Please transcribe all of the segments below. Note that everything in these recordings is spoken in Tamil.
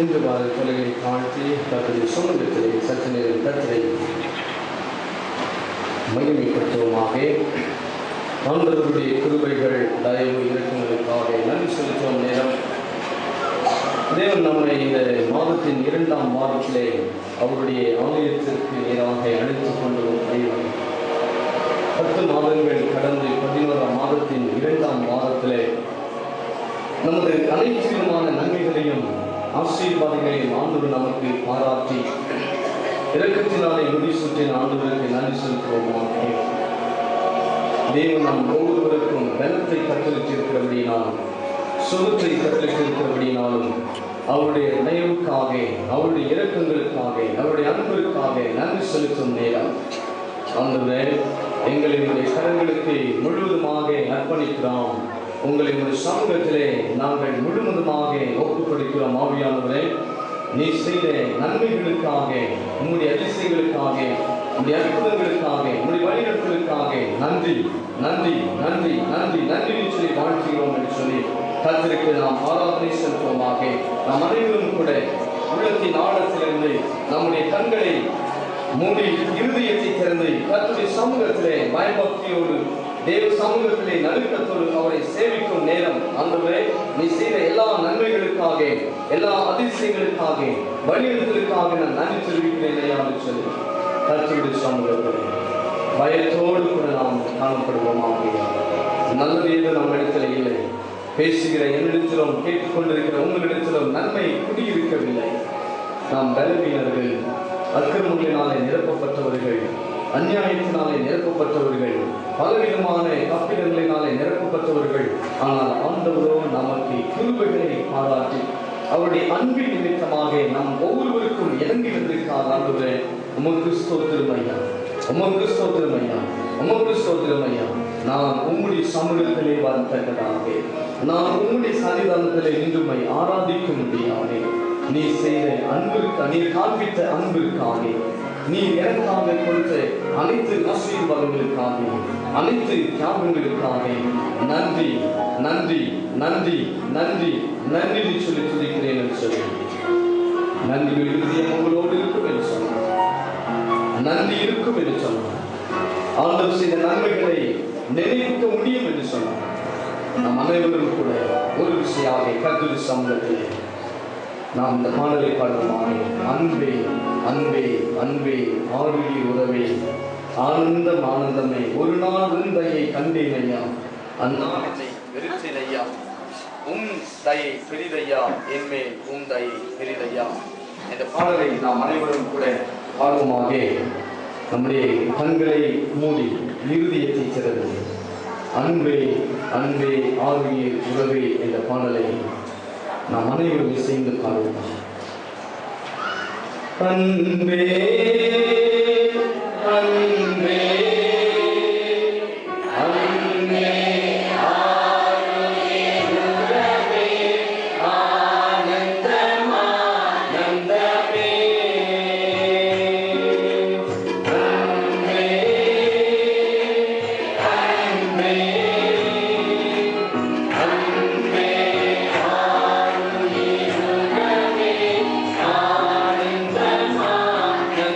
துணிந்து தொலைகளை தாழ்த்தி கர்த்தருடைய சமூகத்திலே சற்று நேரம் கர்த்தரை மகிமைப்படுத்துவோமாக. ஆண்டவருடைய கிருபைகள் தயவு இறக்கங்களுக்காக நன்றி செலுத்தும் நேரம். தேவன் நம்மை இந்த மாதத்தின் 2ஆம் வாரத்திலே அவருடைய ஆலயத்திற்கு நேராக அழைத்துக் கொண்டு தேவன் 10 மாதங்கள் கடந்து 11ஆம் மாதத்தின் 2ஆம் வாரத்திலே நமது அனைத்து விதமான நன்மைகளையும் ஆசீர்வாதங்களையும் ஆண்டவர் நமக்கு பாராட்டி இரக்கத்தினாலே முடிசூட்டின ஆண்டவருக்கு நன்றி செலுத்துவோமாக. தேவன் நம் ஒவ்வொருவருக்கும் பலத்தை கட்டளிட்டிருக்கிறபடினாலும் சுகத்தை கட்டளிட்டிருக்கிறபடினாலும் அவருடைய தயவுக்காக, அவருடைய இரக்கங்களுக்காக, அவருடைய அன்பிற்காக நன்றி செலுத்தும் நேரம். ஆண்டவரே, எங்களுடைய கரங்களுக்கு முழுவதுமாக அர்ப்பணிக்கிறோம். உங்களுடைய சமூகத்திலே நாங்கள் முழுவதுமாக ஒப்புக் கொடுக்கிறோம். ஆவியானவரே, நீ செய்த நன்மைகளுக்காக, உங்களுடைய அதிசயங்களுக்காக, உங்களுடைய அற்புதங்களுக்காக, உங்களுடைய வழிநடத்தலுக்காக நன்றி நன்றி நன்றி நன்றி நன்றி சொல்லி வாழ்த்துகிறோம் என்று சொல்லி கர்த்தருக்கு நாம் ஆராதனை செலுத்துவோமாக. நாம் அனைவரும் கூட உள்ளத்தின் ஆழத்திலிருந்து நம்முடைய கண்களை மூடி இருதயத்தை திறந்து கர்த்தருடைய சமூகத்திலே பயபக்தியோடு தேவ சமூகத்திலே நடுக்கத்தோடு அவரை சேவிக்கும் நேரம். ஆண்டவரே, நீ செய்த எல்லா நன்மைகளுக்காக, எல்லா அதிசயங்களுக்காக, வழிநடத்தலுக்காக நான் நன்றி தெரிவிக்கிறேன் என்று சொல்லி கர்த்தருடைய சமூகத்திலே பயத்தோடு கூட நாம் காணப்படுவோமாக. நல்லது எது நம் இடத்துல இல்லை. பேசுகிற என்னிடத்திலும் கேட்டுக்கொண்டிருக்கிற உங்களிடத்திலும் நன்மை குடியிருக்கவில்லை. நாம் பலவீனர்கள், அக்கிரமங்களினாலே நிரப்பப்பட்டவர்கள், அநியாயத்தினாலே நிரப்பப்பட்டவர்கள், பலவிதமான கப்பிடங்களினாலே நிரப்பப்பட்டவர்கள். ஆனால் ஆண்டவரோ நமக்கு கிருபைகளை பாராட்டி அவருடைய அன்பின் நிமித்தமாக நம் ஒவ்வொருவருக்கும் இறங்கி வந்திருக்கார். ஆண்டவரே, உமக்கு ஸ்தோத்திரம் ஐயா, உமக்கு ஸ்தோத்திரம் ஐயா, உமக்கு ஸ்தோத்திரம் ஐயா. நான் உம்முடைய சமூகத்திலே வரத்தக்கதாக, நான் உம்முடைய சன்னிதானத்திலே நின்றுமை ஆராதிக்க முடியாது. நீ செய்த அன்பிற்கு, நீ காண்பித்த அன்பிற்காக, நீ எனக்காக கொடுத்த அனைத்து ஆசீர்வாதங்களுக்காக, அனைத்து தியாகங்களுக்காக நன்றி நன்றி நன்றி நன்றி நன்றி சொல்லி துதிக்கிறேன் என்று சொல்லி நன்றி இருதயம் உங்களோடு இருக்கும் என்று சொன்னார். நன்றி இருக்கும் என்று சொன்னார். ஆண்டவர் செய்த நன்மைகளை நினைக்க முடியும் என்று சொன்னார். நம் அனைவரும் கூட ஒரு விஷயமாக கர்த்தருடைய சமூகத்திலே நாம் இந்த பாடலை பாடுவோமாக. அன்பே அன்பே அன்பே ஆருடைய உறவே, ஆனந்தம் ஆனந்தமே, ஒரு நாள் உந்தையை கண்டேன் ஐயா, அந்நாள் என்னை வெறுத்தேன் ஐயா, உம் தயை பெரிதையா, என்மேல் உம் தயை பெரிதையா. இந்த பாடலை நாம் அனைவரும் கூட பாடுவோமாக. நம்முடைய கண்களை மூடி இருதயத்தை திறந்து அன்பே அன்பே ஆருடைய உறவே என்ற பாடலை நாம் அனைவரும் இசைந்து பாடுவோம். அன்பே அன்பே அன்பே ஆருடைய உறவே, ஆனந்தம் ஆனந்தமே, அன்பே அன்பே அன்பே ஆருடைய உறவே, ஆனந்தம் ஆனந்தமே.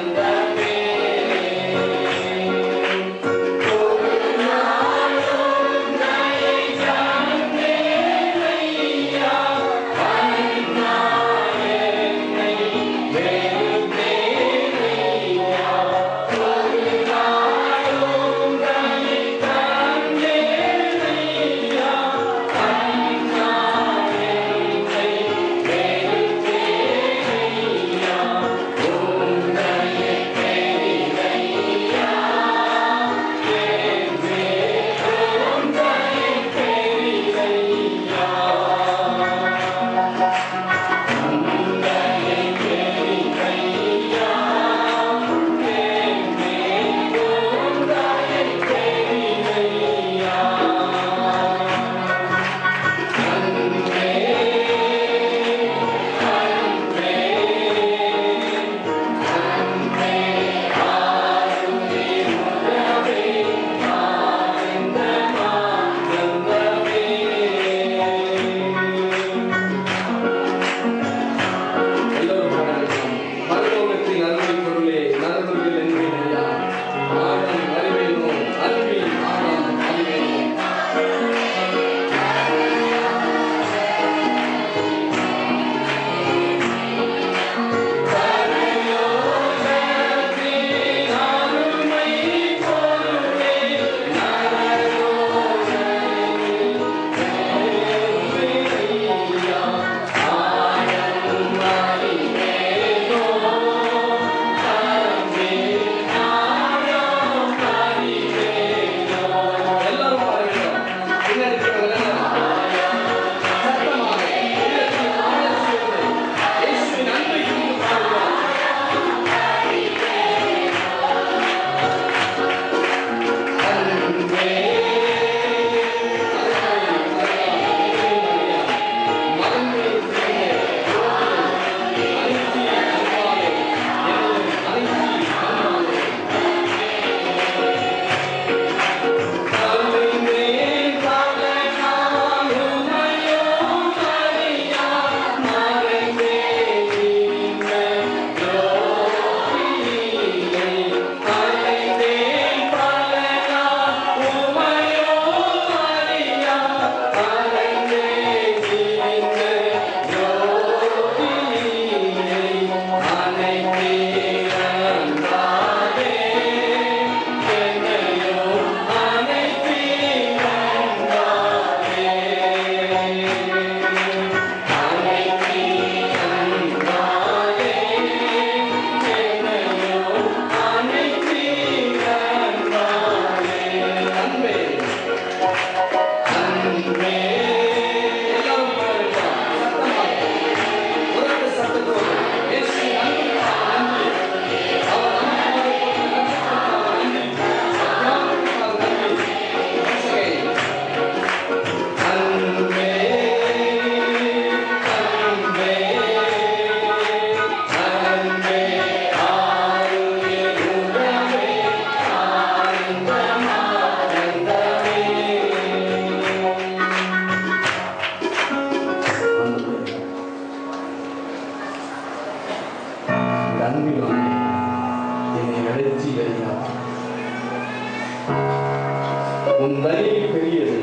உன் தயை பெரியது,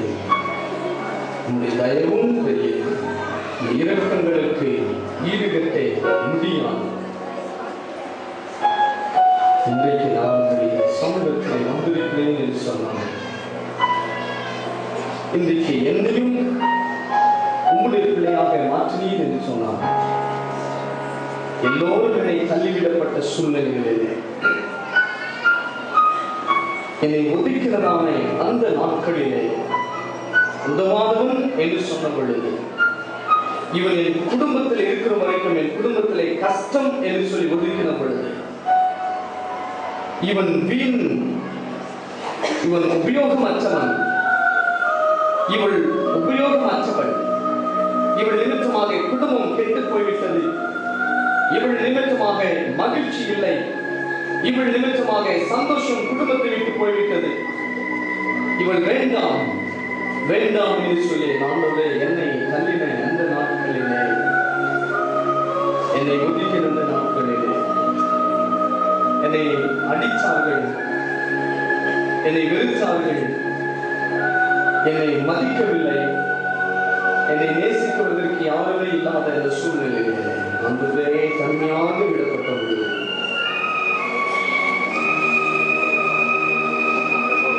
உன்னுடைய தயவும் பெரியது, இரக்கங்களுக்கு ஈடுகட்டை முடியாது. இன்றைக்கு நான் உங்களுடைய சமூகத்தில் வந்திருக்கிறேன் என்று சொன்னான். இன்றைக்கு என்னையும் உங்களுடைய பிள்ளையாக மாற்றினீர் என்று சொன்னார். எல்லோரும் என்னை தள்ளிவிடப்பட்ட சூழ்நிலைகளிலே என்னை ஒதுக்கிறதான அந்த நாட்களிலே உதவாதவன் என்று சொன்ன பொழுது, இவன் என் குடும்பத்தில் இருக்கிற வரைக்கும் என் குடும்பத்திலே கஷ்டம் என்று சொல்லி ஒதுக்கின பொழுது, இவன் வீண், இவன் உபயோகமற்றவன், இவள் உபயோகமற்றவள், இவள் நிமித்தமாக குடும்பம் கெட்டு போய்விட்டது, இவள் நிமித்தமாக மகிழ்ச்சி இல்லை, இவள் நிமித்தமாக சந்தோஷம் குடும்பத்தை விட்டு போய்விட்டது, இவள் வேண்டாம் வேண்டாம் என்று சொல்லி ஆண்டவரே என்னை தள்ளின அந்த நாட்களிலே, என்னை ஒதுக்கின அந்த நாட்களிலே, என்னை அடித்தார்கள், என்னை வெறுத்தார்கள், என்னை மதிக்கவில்லை, என்னை நேசிக்குவதற்கு யாருமே இல்லாத இந்த சூழ்நிலையிலே அன்புவே தனியாக விடப்பட்ட பொழுது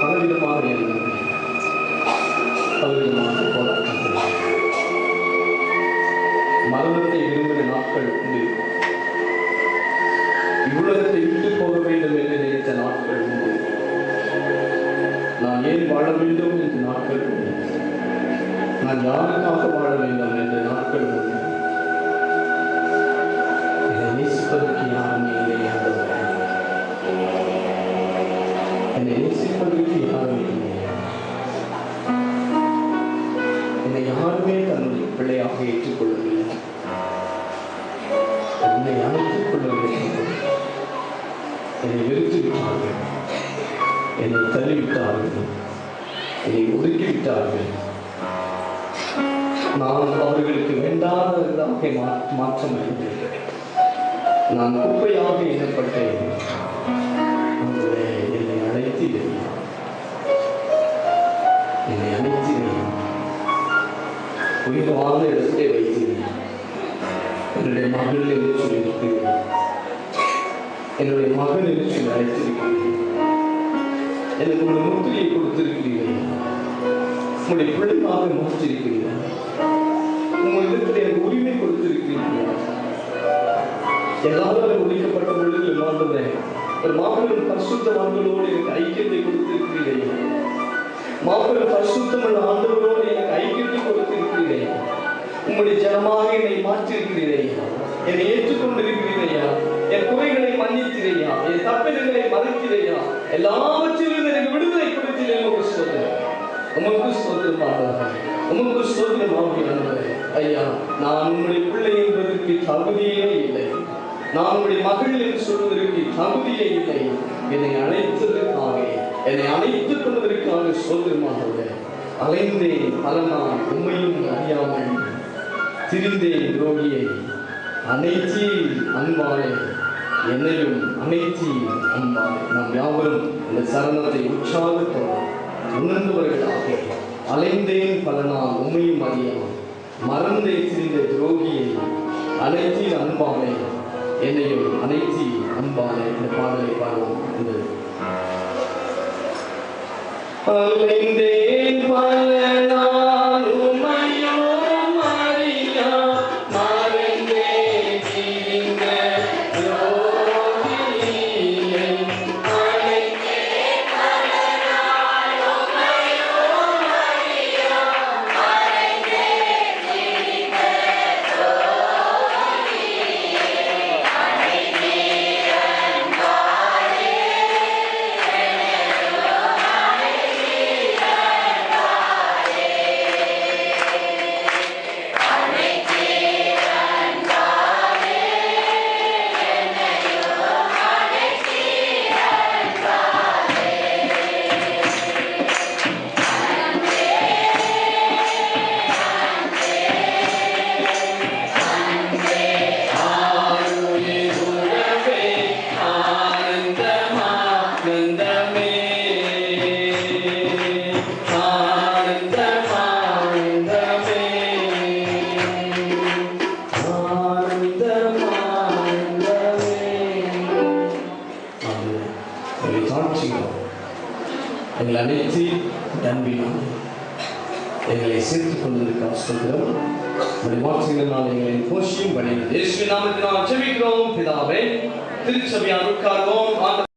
பலவிதமான எண்ணங்கள், பலவிதமான போராட்டங்கள், மரணத்தை விரும்பின நாட்கள் உண்டு, இவ்வுலகத்தை விட்டு போக வேண்டும் என்று நினைத்த நாட்கள் உண்டு, நான் ஏன் வாழ வேண்டும் என்ற நாட்கள் உண்டு, நான் யாருக்காக வாழ வேண்டும் என்ற நாட்கள் உண்டு. என்னை நேசிப்பதற்கு யாருமே இல்லை, என்னை நேசிப்பதற்கு யாருமே இல்லை, என்னை யாருமே தன்னுடைய பிள்ளையாக ஏற்றுக்கொள்ளவில்லை, என்னை அழைத்துக் கொள்ளவில்லை, என்னை வெறுத்து விட்டார்கள், என்னை தள்ளிவிட்டார்கள், என்னை ஒதுக்கிவிட்டார்கள். நான் அவர்களுக்கு வேண்டாததாக மாற்றமடைந்தேன், நான் குப்பையாக எண்ணப்பட்டேன். என்னை அழைத்தீர்கள், என்னை அழைத்தீர்கள், உயர்வான இடத்தை வைத்தீர்கள், என்னுடைய மகள் என்று சொல்லியிருக்கிறீர்கள், என்னுடைய மகன் என்று சொல்லி அழைத்திருக்கிறீர்கள், எனக்கு ஒரு முத்திரையை கொடுத்திருக்கிறீர்கள், உங்களுடைய பிள்ளையாக மாற்றிருக்கிறீர்கள், உங்களிடத்தில் எனக்கு உரிமை கொடுத்திருக்கிறீர்கள். எல்லாரும் ஒழிக்கப்பட்ட பொழுது வாழ்ந்தேன், ஒரு மாபெரும் பரிசுத்தவான்களோடு எனக்கு ஐக்கியத்தை கொடுத்திருக்கிறீர்கள், மாபெரும் பரிசுத்தமுள்ள ஆண்டவரோடு எனக்கு ஐக்கியத்தை கொடுத்திருக்கிறீர்கள், உங்களுடைய ஜனமாக என்னை மாற்றிருக்கிறீர்கள், என்னை ஏற்றுக்கொண்டிருக்கிறீரையா, என் குறைகளை மன்னித்திரையா, என் தப்பிதங்களை மறைத்திரையா, எல்லாவற்றிலும் எனக்கு விடுதலை கொடுத்தீர்கள். உமக்கு சோதனை, உமக்கு சோதனை, உமக்கு சோதனை. ஐயா, நான் உங்களுடைய பிள்ளை என்பதற்கு தகுதியே இல்லை, நான் உங்களுடைய மகள் என்று சொல்வதற்கு தகுதியே இல்லை. என்னை அழைத்ததற்காக, என்னை அழைத்துக் கொண்டதற்காக சோதனமாக அலைந்தேன். பல நாள் உண்மையும் அறியாமல் திரிந்தேன் ரோகியை, அனைத்தி அன்பாலே என்னையும் அனைத்தி அன்பாலே. நாம் யாவரும் இந்த சரணத்தை உற்சாகத்தோடு உணர்ந்தவர்களாக, அலைந்தேன் பல நாள் உண்மையும் அறியாமல் மறந்தே திரிந்த துரோகியை, அனைத்தி அன்பாலே என்னையும் அனைத்தி அன்பாலே. இந்த பாடலை பாடுவோம். அலைந்தேன் பல நாள் உம்மையும் அறியா, மறந்தே திரிந்த துரோகியை, அலைந்தேன் பல நாள் உம்மையும் அறியா, மறந்தே திரிந்த துரோகியை, அனைத்தி அன்பாலே என்னையும் அனைத்தி அன்பாலே எங்களை தாழ்ச்சிக்கிறோம். எங்களை அனைத்து அன்பினால் எங்களை சேர்த்துக் கொண்டிருக்க சொல்கிறோம். உடைய வார்த்தைகளினால் எங்களை போஷியும் படி இயேசுவின் நாமத்தினால் ஜெபிக்கிறோம் பிதாவே. திருச்சபையார் உட்கார்வோம்.